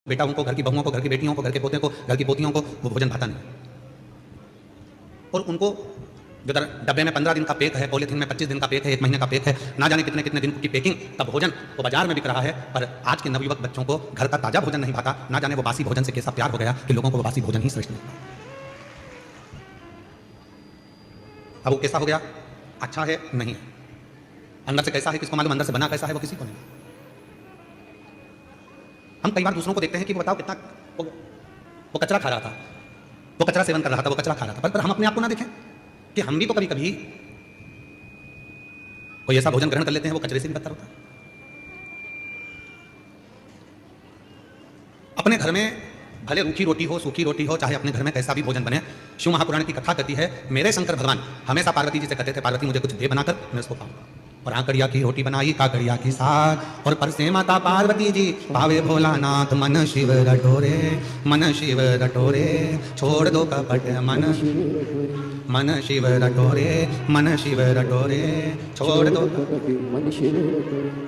बेटाओं को, घर की बहुओं को, घर की बेटियों को, घर के पोते को, घर की पोतियों को वो भोजन भाता नहीं। और उनको जो डब्बे में 15 दिन का पैक है, पॉलीथीन में 25 दिन का पैक है, 1 महीने का पैक है, ना जाने कितने कितने दिन की पैकिंग का भोजन वो बाजार में बिक रहा है। पर आज के नवयुवक बच्चों को घर का ताजा भोजन नहीं भाता, ना जाने वो बासी भोजन से कैसा प्यार हो गया कि लोगों को वो बासी भोजन ही श्रेष्ठ लगता है। अब वो कैसा हो गया, अच्छा है नहीं है, अंदर से कैसा है किसको मालूम, अंदर से बना कैसा है वो किसी को नहीं। हम कई बार दूसरों को देखते हैं कि वो बताओ कितना वो कचरा खा रहा था, वो कचरा सेवन कर रहा था, वो कचरा खा रहा था, पर हम अपने आप को ना देखें कि हम भी तो कभी कभी कोई ऐसा भोजन ग्रहण कर लेते हैं वो कचरे से भी बदतर होता है। अपने घर में भले रूखी रोटी हो, सूखी रोटी हो, चाहे अपने घर में कैसा भी भोजन बने, शिव महापुराण की कथा कहती है मेरे शंकर भगवान हमेशा पार्वती जी से कहते थे, पार्वती मुझे कुछ दे बनाकर मैं उसको पाऊंगा। और आकड़िया की रोटी बनाई, काकड़िया की साग, और परसे माता पार्वती जी पावे भोलानाथ मन शिव रटोरे, मन शिव रटोरे, छोड़ दो कपट मन शिव रटोरे, मन शिव रटोरे, छोड़ दो मन शिव रटोरे।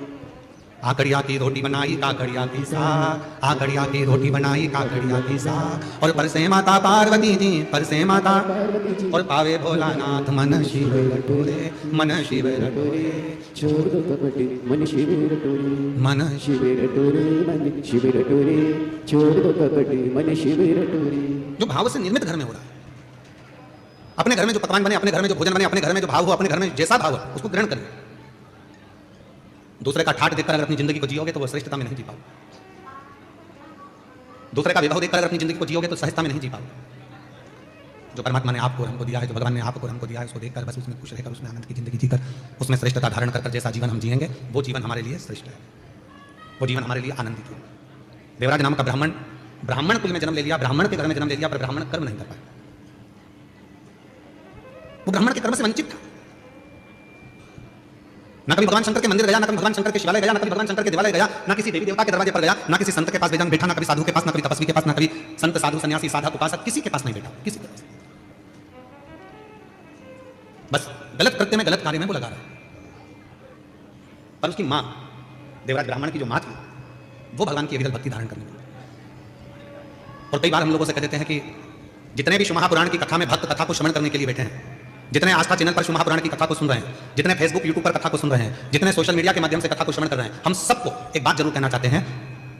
आकड़िया की रोटी बनाई, काकड़िया की साग, आकड़िया की रोटी बनाई, काकड़िया की साग, और परसे माता पार्वती जी, परसे माता और पावे भोलानाथ मन शिव रटोरे, मन शिव रटोरे, छोड़ दो कपट मन शिव रटोरे, मन शिव रटोरे, मन शिव रटोरे, छोड़ दो कपट मन शिव रटोरे। जो भाव से निर्मित घर में हो रहा है, अपने घर में जो पकवान बने, अपने घर में जो भोजन बने, अपने घर में जो भाव हो, अपने घर में जैसा भाव हो उसको ग्रहण करिए। दूसरे का ठाठ देखकर अगर अपनी जिंदगी को जियोगे तो वो श्रेष्ठता में नहीं जी पाओगे। दूसरे का विभव देखकर अगर अपनी जिंदगी को जियोगे तो सहजता में नहीं जी पाओगे। जो परमात्मा ने आपको हमको दिया है, जो भगवान ने आपको हमको दिया है, उसको देखकर बस उसमें खुश रहकर, उसमें आनंद की जिंदगी जीकर, उसमें श्रेष्ठता धारण कर जैसा जीवन हम जिएंगे वो जीवन हमारे लिए श्रेष्ठ है, वो जीवन हमारे लिए आनंदित है। देवराज नाम का ब्राह्मण, ब्राह्मण कुल में जन्म ले लिया, ब्राह्मण के घर में जन्म ले लिया, पर ब्राह्मण कर्म नहीं कर पाया। वो ब्राह्मण के कर्म से वंचित था। ना कभी भगवान शंकर के मंदिर गया, ना कभी भगवान शंकर के शिवालय गया, ना कभी भगवान शंकर के देवालय गया, ना किसी देवी देवता के दरवाजे पर गया, ना किसी संत के पास बैठा, ना कभी साधु के पास, ना कभी तपस्वी के पास, ना कभी संत साधु सन्यासी साधक उपासक किसी के पास नहीं बैठा, किसी के पास। बस गलत कृत्य में, गलत कार्य में वो लगा रहा। पर उसकी मां, देवराज ब्राह्मण की जो मां थी, वो भगवान की अविरल भक्ति धारण करने लगी। और कई बार हम लोगों से कह देते हैं कि जितने भी शिव महापुराण की कथा में भक्त कथा को श्रवण करने के लिए बैठे हैं, जितने आस्था चैनल पर शिव महापुराण की कथा को सुन रहे हैं, जितने फेसबुक यूट्यूब पर कथा को सुन रहे हैं, जितने सोशल मीडिया के माध्यम से कथा को श्रवण कर रहे हैं, हम सबको एक बात जरूर कहना चाहते हैं,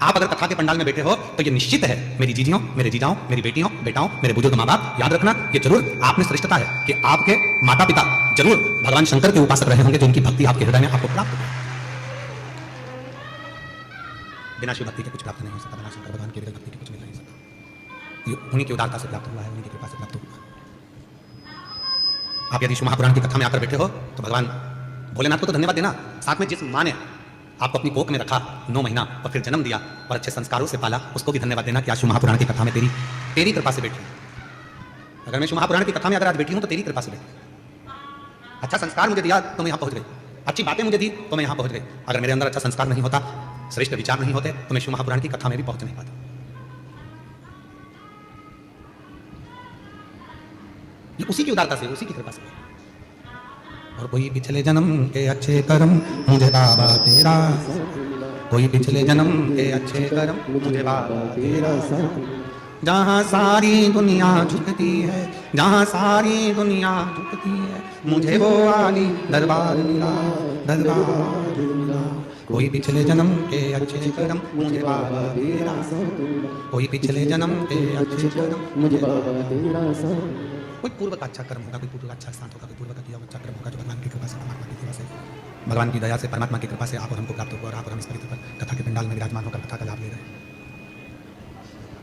आप अगर कथा के पंडाल में बैठे हो तो ये निश्चित है, मेरी जीजियों, मेरे जीजाओं, मेरी बेटियों, बेटाओं, मेरे बुजुर्ग माँ बाप, याद रखना ये जरूर आप में श्रेष्ठता है कि आपके माता पिता जरूर भगवान शंकर के उपासक रहे होंगे, जिनकी भक्ति आपके हृदय में आपको प्राप्त हो। बिना शिव भक्ति के कुछ प्राप्त नहीं हो सकता, बिना शंकर भगवान की भक्ति के कुछ मिल नहीं सकता। उन्हीं की उदारता से प्राप्त हुआ है, उन्हीं की कृपा से प्राप्त हुआ है। आप यदि शिव महापुराण की कथा में आकर बैठे हो तो भगवान भोलेनाथ को तो धन्यवाद देना, साथ में जिस मां ने आपको अपनी कोख में रखा 9 महीना और फिर जन्म दिया और अच्छे संस्कारों से पाला, उसको भी धन्यवाद देना कि आज शिव महापुराण की कथा में तेरी कृपा से बैठी। अगर मैं शिव महापुराण की कथा में अगर आज बैठी हूं तो तेरी कृपा से बैठी। अच्छा संस्कार मुझे दिया तो मैं यहां पहुंच गई, अच्छी बातें मुझे दी तो मैं यहां पहुंच गई। अगर मेरे अंदर अच्छा संस्कार नहीं होता, श्रेष्ठ विचार नहीं होते, तो मैं शिव महापुराण की कथा में भी पहुंच नहीं पाता। उसी की उदारता से, उसी की कृपा से। और कोई पिछले जन्म के अच्छे कर्म मुझे बाबा तेरा, कोई पिछले जन्म के अच्छे कर्म मुझे बाबा तेरा। जहाँ सारी दुनिया झुकती है, जहाँ सारी दुनिया झुकती है, मुझे वो आली दरबार मिला, दरबार मिला। कोई पिछले जन्म के अच्छे कर्म मुझे बाबा तेरा, कोई पिछले जन्म के अच्छे कर्म मुझे बाबा तेरा। कोई पूर्व का अच्छा कर्म होगा, कोई पूर्व का अच्छा स्थान होगा, कोई पूर्व का किया अच्छा कर्म होगा जो भगवान की कृपा से, परमात्मा की कृपा से, भगवान की दया से, परमात्मा की कृपा से आप और हमको प्राप्त हुआ, और आप और हम इस पवित्र कथा के पंडाल में विराजमान होकर कथा का लाभ ले रहे हैं।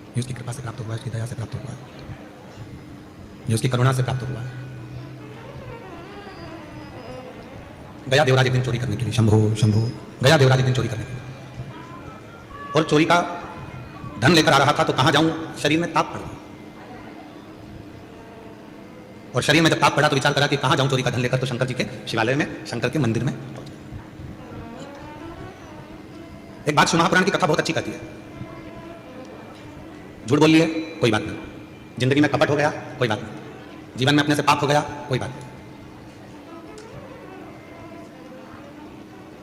ये उसकी कृपा से प्राप्त हुआ है, उसकी दया से प्राप्त हुआ है, ये उसकी करुणा से प्राप्त हुआ है। गया देवराज एक दिन चोरी करने के लिए, शंभो शंभो, गया देवराज एक दिन चोरी करने के लिए, और चोरी का धन लेकर आ रहा था। तो कहां जाऊं, शरीर में ताप पड़ गया, और शरीर में जब ताप पड़ा तो विचार करा कि कहां जाऊं चोरी का धन लेकर, तो शंकर जी के शिवालय में, शंकर के मंदिर में। एक बात शिव महापुराण की कथा बहुत अच्छी कहती है, झूठ बोल लिए कोई बात नहीं, जिंदगी में कपट हो गया कोई बात नहीं, जीवन में अपने से पाप हो गया कोई बात नहीं,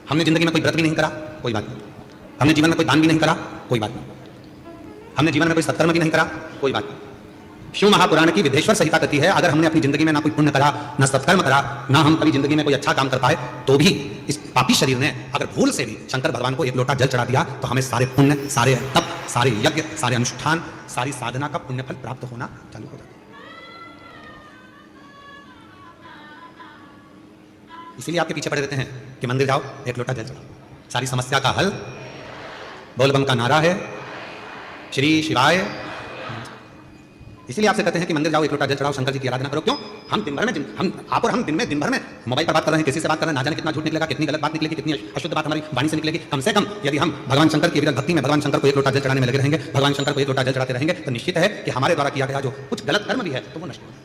हमने जिंदगी में कोई व्रत भी नहीं करा कोई बात नहीं, हमने जीवन में कोई दान भी नहीं करा कोई बात नहीं, हमने जीवन में कोई सत्कर्म भी नहीं करा, कोई बात नहीं। शिव महापुराण की विदेश्वर संहिता कहती है अगर हमने अपनी जिंदगी में ना कोई पुण्य करा, ना सत्कर्म करा, ना हम कभी जिंदगी में कोई अच्छा काम कर पाए, तो भी इस पापी शरीर ने अगर भूल से भी शंकर भगवान को एक लोटा जल चढ़ा दिया तो हमें सारे पुण्य, सारे तप, सारे यज्ञ, सारे अनुष्ठान, सारी साधना का पुण्य फल प्राप्त होना चालू हो जाता है। इसीलिए आपके पीछे पड़े रहते हैं कि मंदिर जाओ, एक लोटा जल चढ़ाओ, सारी समस्या का हल। बोलबम का नारा है, श्री शिवाय। इसीलिए आपसे कहते हैं कि मंदिर जाओ, एक लोटा जल चढ़ाओ, शंकर जी की आराधना करो। क्यों? हम दिन भर में हम दिन भर में मोबाइल पर बात कर रहे हैं, किसी से बात कर रहे हैं, ना जाने कितना झूठ निकलेगा, कितनी गलत बात निकलेगी, कितनी अशुद्ध बात हमारी वाणी से निकलेगी। कम से कम यदि हम भगवान शंकर की विरत भक्ति में भगवान शंकर को एक लोटा जल चढ़ाने में लगे रहेंगे, भगवान शंकर को एक लोटा जल चढ़ाते रहेंगे, तो निश्चित है कि हमारे द्वारा किया गया जो कुछ गलत कर्म भी है तो वो नष्ट होगा।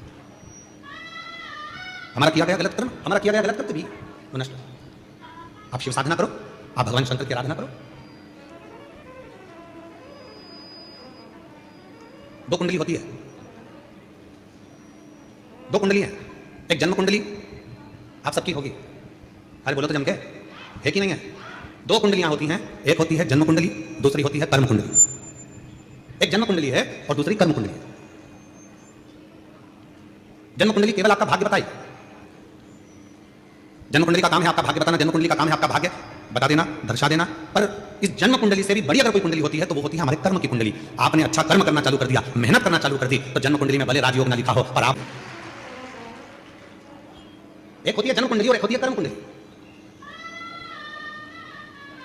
हमारा किया गया गलत कर्म, हमारा किया गया गलत कर्म भी वो नष्ट होगा। आप शिव साधना करो, आप भगवान शंकर की आराधना करो। दो कुंडली होती है, दो कुंडली है। एक जन्म कुंडली आप सबकी होगी, अरे बोलो तो जम के, है कि नहीं है? दो कुंडलियां होती हैं, एक होती है जन्म कुंडली, दूसरी होती है कर्म कुंडली। एक जन्म कुंडली है और दूसरी कर्म कुंडली है। जन्म कुंडली केवल आपका भाग्य बताई, जन्म कुंडली का काम है आपका भाग्य बताना, जन्म कुंडली का काम है आपका भाग्य बता देना, दर्शा देना। पर इस जन्म कुंडली से भी बड़ी अगर कोई कुंडली होती है तो वो होती है हमारे कर्म की कुंडली। आपने अच्छा कर्म करना चालू कर दिया, मेहनत करना चालू कर दी, तो जन्म कुंडली में भले राजयोग ना लिखा हो पर आप, एक होती है जन्म कुंडली और एक होती है कर्म कुंडली।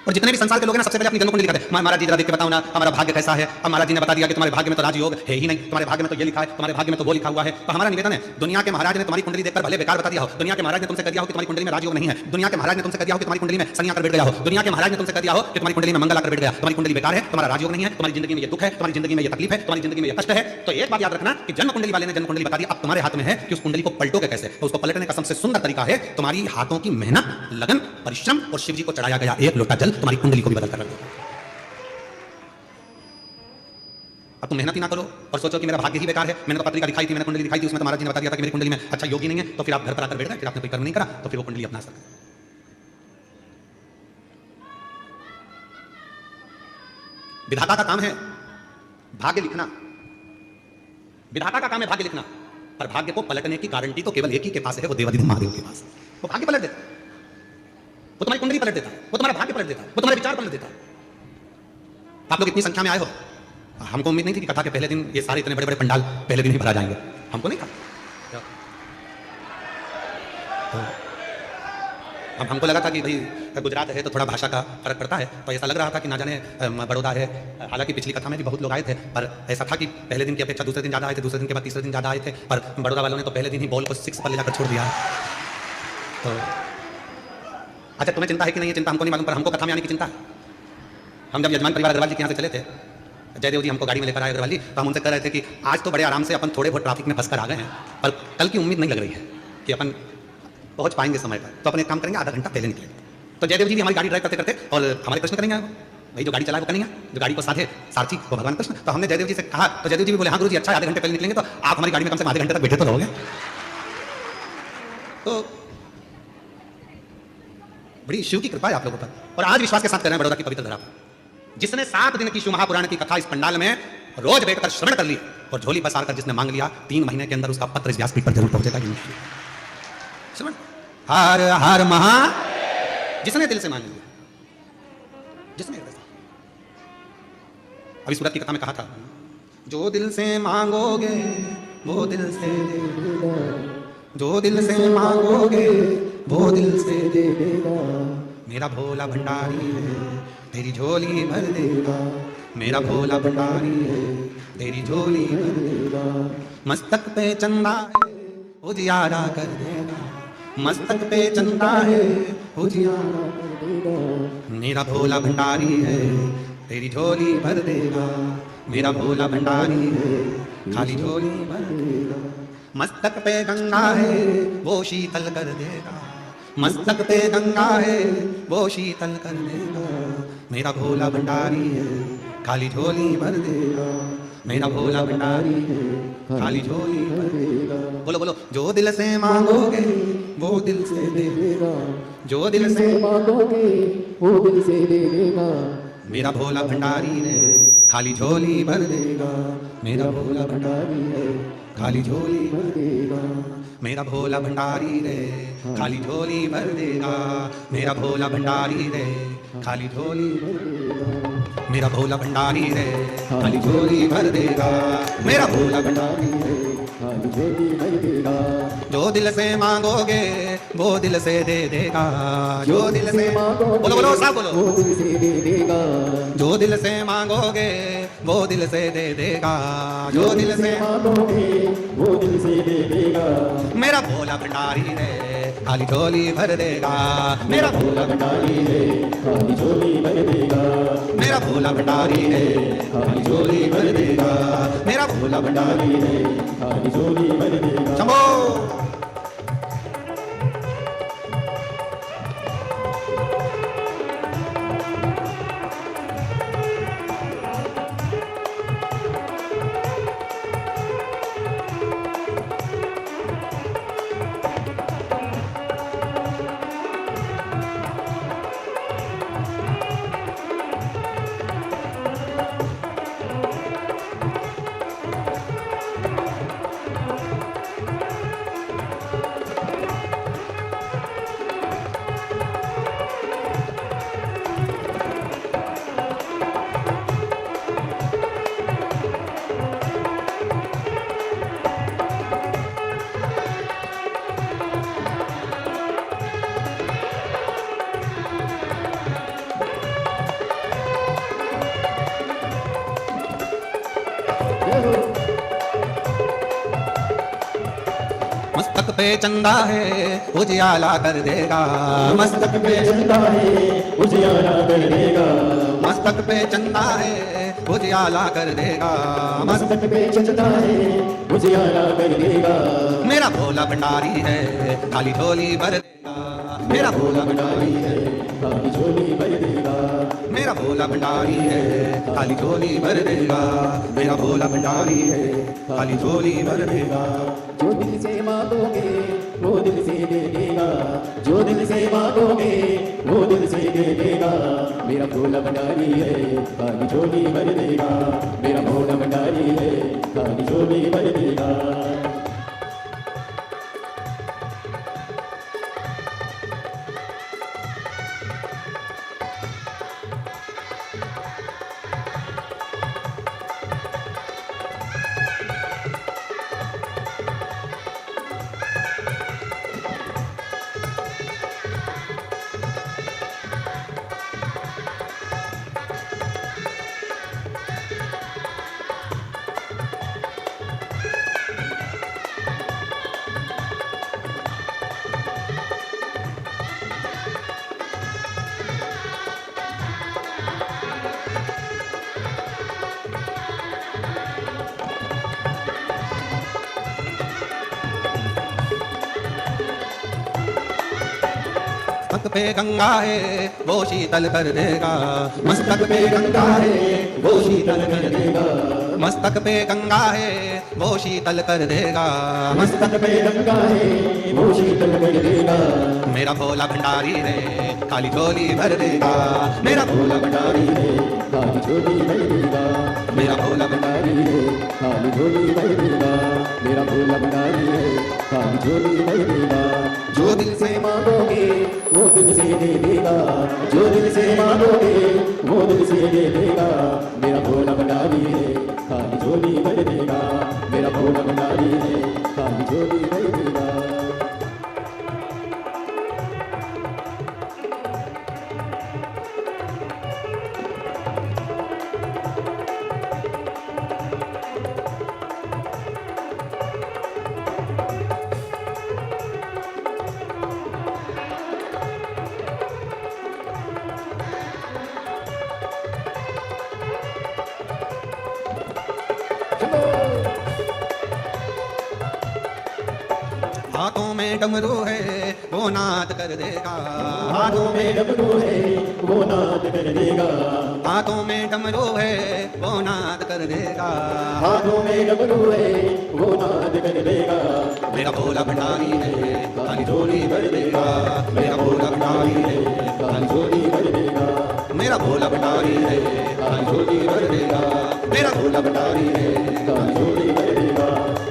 और जितने भी संसार के लोग हैं ना, सबसे पहले अपनी जन्म कुंडली लिखाते हैं। महाराज जी जरा देख के बताओ ना हमारा भाग्य कैसा है। अब महाराज जी ने बता दिया कि तुम्हारे भाग्य में तो राजयोग है ही नहीं, तुम्हारे भाग्य में तो ये लिखा है, तुम्हारे भाग्य में तो वो लिखा हुआ है। तो हमारा निवेदन है, दुनिया के महाराज ने तुम्हारी कुंडली देखकर भले बेकार बता दिया हो, दुनिया के महाराज ने तुमसे कह दिया हो कि तुम्हारी कुंडली में राजयोग नहीं है, दुनिया के महाराज ने तुमसे कह दिया हो कि तुम्हारी कुंडली में शनि आकर बैठ गया हो, दुनिया के महाराज ने तुमसे कह दिया हो कि तुम्हारी कुंडली में मंगल आकर बैठ गया, तुम्हारी कुंडली बेकार है, तुम्हारा राजयोग नहीं है, तुम्हारी जिंदगी में ये दुख है, तुम्हारी जिंदगी में ये तकलीफ है, तुम्हारी जिंदगी में ये कष्ट है। तो एक बात याद रखना कि जन्म कुंडली वाले ने जन्म कुंडली बता दी, अब तुम्हारे हाथ में है कि उस कुंडली को पलटोगे कैसे। तो उसको पलटने का सबसे सुंदर तरीका है तुम्हारी हाथों की मेहनत, लगन, परिश्रम और शिव जी को चढ़ाया गया एक लोटा जल तुम्हारी कुंडली को भी बदल कर रख देगा। अब तुम मेहनत ही ना करो और सोचो कि मेरा भाग्य ही बेकार है, मैंने तो पत्रिका दिखाई थी, मैंने कुंडली दिखाई थी, उसमें तो महाराज जी ने बता दिया था कि मेरी कुंडली में अच्छा योगी नहीं है, तो फिर आप घर पर आकर बैठ गए, फिर आपने कोई कर्म नहीं करा, तो फिर वो कुंडली अपना सकते। विधाता का काम है भाग्य लिखना, विधाता का काम है भाग्य लिखना, पर भाग्य को पलटने की गारंटी तो केवल एक ही के पास है, वो देवाधिदेव महादेव के पास। वो भाग्य पलट देता, वो तुम्हारी कुंडली पलट देता, वो तुम्हारा भाग्य पलट देता, वो तुम्हारे विचार पलट देता। आप लोग इतनी संख्या में आए हो, हमको उम्मीद नहीं थी कि कथा के पहले दिन ये सारे इतने बड़े बड़े पंडाल पहले दिन ही भरा जाएंगे, हमको नहीं था। अब हमको लगा था कि भाई गुजरात है तो थोड़ा भाषा का फर्क पड़ता है, तो ऐसा लग रहा था कि ना जाने बड़ौदा है। हालांकि पिछली कथा में भी बहुत लोग आए थे, पर ऐसा था कि पहले दिन की अपेक्षा दूसरे दिन ज़्यादा आए थे, दूसरे दिन के बाद तीसरे दिन ज़्यादा आए थे। पर बड़ौदा वालों ने तो पहले दिन ही बॉल को 6 पर ले जाकर छोड़ दिया। तो अच्छा, तुम्हें चिंता है कि नहीं, ये चिंता हमको नहीं मालूम, पर हमको कथा में आने की चिंता है। हम जब यजमान परिवार अग्रवाल जी के यहाँ से चले थे, जयदेव जी हमको गाड़ी में लेकर आए अग्रवाल जी, तो हम उनसे कह रहे थे कि आज तो बड़े आराम से अपन थोड़े बहुत ट्रैफिक में फंस कर आ गए हैं, पर कल की उम्मीद नहीं लग रही है कि अपन पहुंच पाएंगे समय पर, तो अपन एक काम करेंगे, आधा घंटा पहले निकलेंगे। तो जयदेव जी भी हमारी गाड़ी ड्राइव करते करते और हमारे कृष्ण करेंगे, भाई जो गाड़ी चलाए वो करेंगे, जो गाड़ी को साधे सारथी वो भगवान कृष्ण। तो हमने जयदेव जी से कहा, तो जयदेव जी भी बोले हाँ गुरु जी अच्छा, आधे घंटे पहले निकलेंगे, तो आप हमारी गाड़ी में कम से कम आधे घंटे तक बैठे तो रहोगे। तो बड़ी शिव की कृपा है आप लोगों पर, और आज विश्वास के साथ कह रहे हैं बड़ौदा की पवित्र धरा पर, जिसने 7 दिन की शिव महापुराण की कथा इस पंडाल में रोज बैठकर श्रवण कर ली और झोली बसार कर जिसने मांग लिया, 3 महीने के अंदर उसका पत्र इस व्यासपीठ पर जरूर पहुंचेगा। श्रवण हर हर महा, जिसने दिल से मांग लिया, जिसने अभी सूरत की कथा में कहा था, जो दिल से मांगोगे वो दिल से देगा, जो दिल से मांगोगे वो दिल से देगा, मेरा भोला भंडारी है तेरी झोली भर देगा, मेरा भोला भंडारी है तेरी झोली भर देगा, मस्तक पे चंदा है उजियारा कर देगा, मस्तक पे चंदा है उजियारा कर देगा, मेरा भोला भंडारी है तेरी झोली भर देगा, मेरा भोला भंडारी है खाली झोली भर देगा, मस्तक पे गंगा है वो शीतल कर देगा, मस्तक पे गंगा है वो शीतल कर देगा, मेरा भोला भंडारी है खाली झोली भर देगा, मेरा भोला भंडारी है खाली झोली भर देगा। बोलो बोलो, जो दिल से मांगोगे वो दिल से दे देगा, जो दिल से मांगोगे वो दिल से दे देगा, मेरा भोला भंडारी है खाली झोली भर देगा मेरा भोला भंडारी रे, खाली झोली भर देगा मेरा भोला भंडारी रे, खाली झोली भर देगा मेरा भोला भंडारी रे, खाली झोली भर देगा मेरा भोला भंडारी रे, खाली झोली भर देगा मेरा भोला भंडारी रे, खाली झोली भर देगा। जो दिल से मांगोगे वो दिल से दे देगा, जो दिल से मांगोगे बोलो बोलो साहब बोलो, वो दिल से दे देगा। जो दिल से मांगोगे वो दिल से दे देगा, जो दिल से मांगोगे वो दिल से दे देगा मेरा भोला भंडारी रे, खाली झोली भर देगा मेरा भोला भंडारी रे, खाली झोली भर देगा मेरा भोला भंडारी रे, खाली झोली भर देगा मेरा भोला भंडारी रे, खाली झोली भर देगा। शंभो मस्तक पे चंदा है उजियाला कर देगा, मस्तक पे चंदा है उजियाला कर देगा, मस्तक पे चंदा है उजियाला कर देगा, मस्तक पे चंदा है उजियाला कर देगा मेरा भोला भंडारी है, खाली झोली भर देगा मेरा भोला भंडारी है, खाली झोली भर देगा मेरा भोला भंडारी है, खाली झोली भर देगा मेरा भोला भंडारी है, खाली झोली भर देगा। जो दिल से मांगोगे वो दिल से दे देगा, जो दिल से मांगोगे वो दिल से दे देगा मेरा भोला भंडारी है, खाली झोली भर देगा मेरा भोला भंडारी है, खाली झोली भर देगा। मस्तक पे गंगा है वो शीतल कर देगा, मस्तक पे गंगा है वो शीतल कर देगा, मस्तक पे गंगा है वो शीतल कर देगा, मस्तक पे गंगा है वो शीतल कर देगा मेरा भोला भंडारी रे, खाली झोली भर देगा मेरा भोला भंडारी रे, खाली झोली भर देगा मेरा भोला भंडारी रे, खाली झोली भर देगा मेरा भोला भंडारी रे, खाली झोली भर देगा। जो दिल से मांगोगे वो दिल से दे देगा, जो दिल से मांगोगे वो दिल से दे देगा मेरा भोला भंडारी है, खाली झोली भर देगा मेरा भोला भंडारी है, खाली झोली भर देगा। हाथों में डमरू है वो नाद कर देगा, हाथों में डमरू है वो नाद कर देगा, हाथों में डमरू है वो नाद कर देगा, हाथों में डमरू है वो नाद कर देगा मेरा भोला भंडारी है, खाली झोली भर देगा मेरा भोला भंडारी है, खाली झोली भर देगा मेरा भोला भंडारी है, खाली झोली भर देगा। भंडारी है काली झोली भर देगा,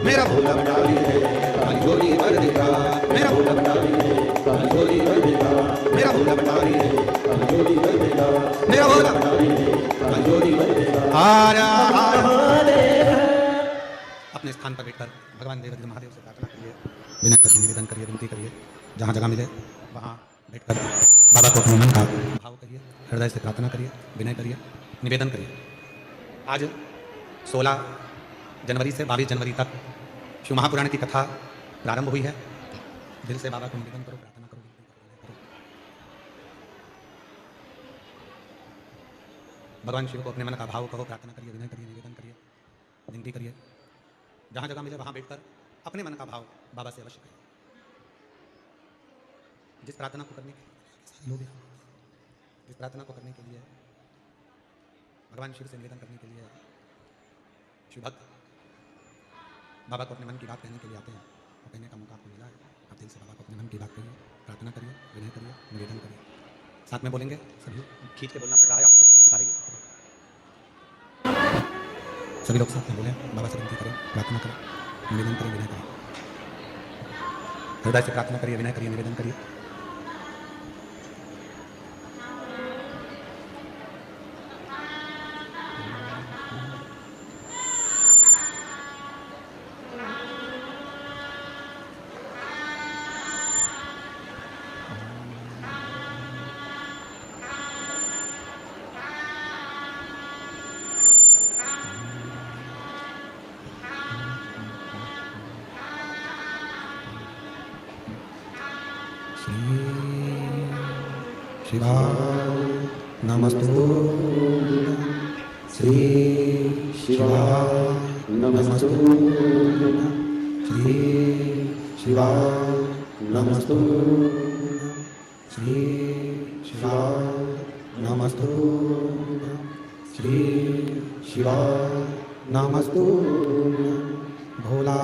मेरा भोला भंडारी है काली झोली भर देगा, मेरा भोला भंडारी है काली झोली भर देगा, मेरा भोला भंडारी है काली झोली भर देगा, मेरा भोला भंडारी है काली झोली भर देगा। अपने स्थान पर बैठकर भगवान देवाधिदेव महादेव से प्रार्थना करिए, विनय करिए, निवेदन करिए, विनती करिए, जहाँ जगह मिले वहाँ बैठकर बाबा को अपने मन का भाव करिए, हृदय से प्रार्थना करिए, विनय करिए, निवेदन करिए। आज 16 जनवरी से 22 जनवरी तक शिव महापुराण की कथा प्रारंभ हुई है। दिल से बाबा को निवेदन करो, प्रार्थना करो, विनती करो। भगवान शिव को अपने मन का भाव कहो, प्रार्थना करिए, विनय करिए, निवेदन करिए, विनती करिए। जहाँ जगह मिले वहाँ बैठकर अपने मन का भाव बाबा से अवश्य करिए। जिस प्रार्थना को करने के लिए जिस प्रार्थना को करने के लिए भगवान शिव से निवेदन करने के लिए शिव भक्त बाबा को अपने मन की बात कहने के लिए आते हैं और कहने का मौका आपको मिला है। आप दिल से बाबा को अपने मन की बात करिए, प्रार्थना करिए, विनय करिए, निवेदन करिए। साथ में बोलेंगे, सभी खींच के बोलना पड़ रहा है, आवाज़ नहीं निकल रही है। सभी लोग साथ में बोलें, बाबा से विनती करें, प्रार्थना करें, निवेदन करें, विनय करें। हृदय से प्रार्थना करिए, विनय करिए, निवेदन करिए। शिवा नमस्तु, श्री शिवा नमस्तु, श्री शिवा नमस्तु, श्री शिवा नमस्तु, श्री शिवा नमस्तु। भोला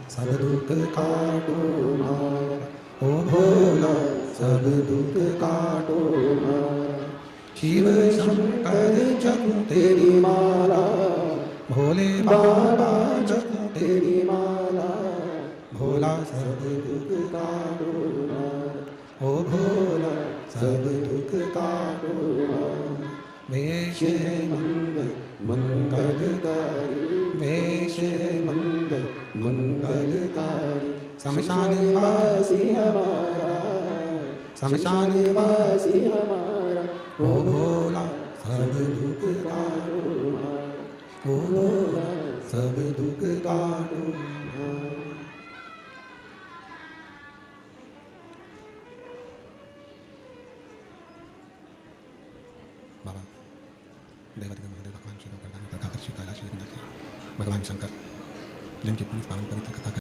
सब दुख काटो मारा, ओ भोला सब दुख काटो मारा। शिव शंकर जपू तेरी माला, भोले बाबा जपू तेरी माला। भोला सब दुख काटो मारा, ओ भोला सब दुख काटो मारा। वेश मंगल मंगलकारी, वेश मंगल मंगलकारी। शमशान वासी हमारा, शमशान वासी हमारा। ओ भोला सब दुख काटो मारा, ओ भोला सब दुख काटो मारा। बाबा देवाधिदेव महादेव भगवान शिव, प्रधान तथाकथित कैलाश भगवान शंकर जिनकी पुण्य पावन पवित्र कथा